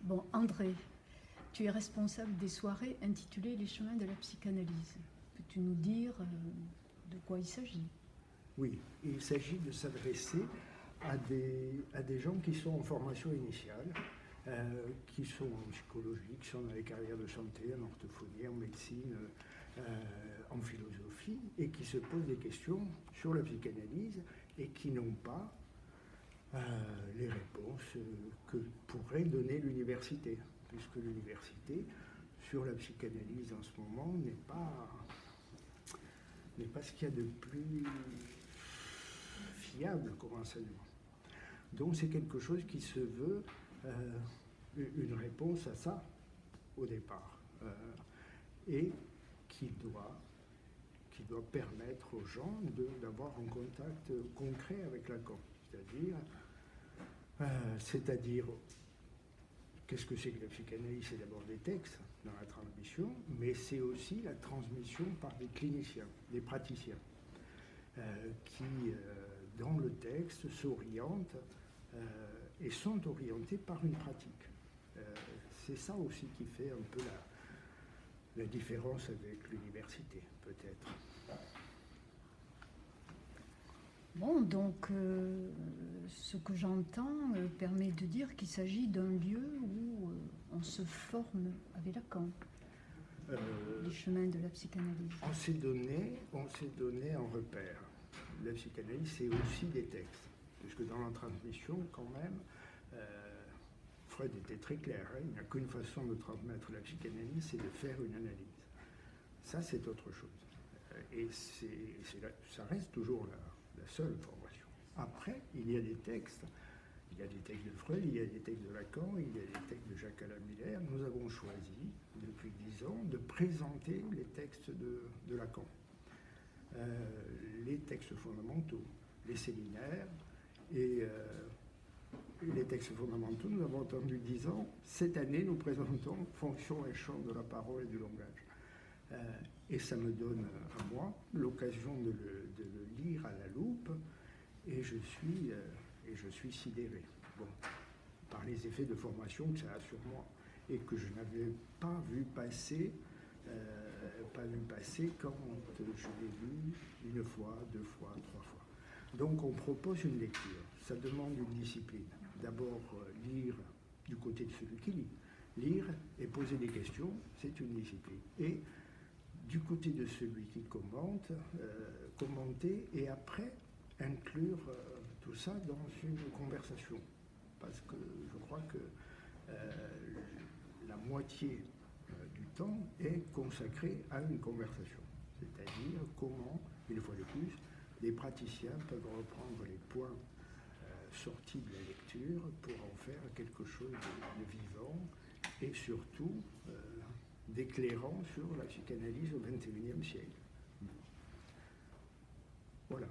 Bon, André, tu es responsable des soirées intitulées Les chemins de la psychanalyse. Peux-tu nous dire de quoi il s'agit? Oui, il s'agit de s'adresser à des gens qui sont en formation initiale, qui sont en psychologie, qui sont dans les carrières de santé, en orthophonie, en médecine, en philosophie, et qui se posent des questions sur la psychanalyse et qui n'ont pas les réponses que pourrait donner l'université, puisque l'université, sur la psychanalyse en ce moment, n'est pas ce qu'il y a de plus fiable comme enseignement. Donc c'est quelque chose qui se veut une réponse à ça au départ, et qui doit permettre aux gens d'avoir un contact concret avec Lacan, c'est-à-dire qu'est-ce que c'est que la psychanalyse? C'est d'abord des textes dans la transmission, mais c'est aussi la transmission par des cliniciens, des praticiens, qui, dans le texte, s'orientent et sont orientés par une pratique. C'est ça aussi qui fait un peu la différence avec l'université, peut-être. Bon, donc ce que j'entends permet de dire qu'il s'agit d'un lieu où on se forme avec Lacan. Les chemins de la psychanalyse. On s'est donné un repère. La psychanalyse, c'est aussi des textes, puisque dans la transmission, quand même, Freud était très clair, hein, il n'y a qu'une façon de transmettre la psychanalyse, c'est de faire une analyse. Ça, c'est autre chose. Et ça reste toujours la seule formation. Après, il y a des textes. Il y a des textes de Freud, il y a des textes de Lacan, il y a des textes de Jacques-Alain Miller. Nous avons choisi, depuis 10 ans, de présenter les textes de Lacan. Les textes fondamentaux, les séminaires et les textes fondamentaux, nous avons entendu 10 ans. Cette année, nous présentons Fonction et champ de la parole et du langage. Et ça me donne à moi l'occasion de le lire à la loupe, et je suis sidéré, bon, par les effets de formation que ça a sur moi et que je n'avais pas vu passer quand je l'ai lu une fois, 2 fois, 3 fois. Donc on propose une lecture, ça demande une discipline. D'abord lire du côté de celui qui lit. Lire et poser des questions, c'est une discipline. Et du côté de celui qui commente, commenter et après inclure tout ça dans une conversation. Parce que je crois que la moitié du temps est consacrée à une conversation. C'est-à-dire comment, une fois de plus, les praticiens peuvent reprendre les points sortis de la lecture pour en faire quelque chose de vivant et surtout d'éclairant sur la psychanalyse au XXIe siècle. Voilà.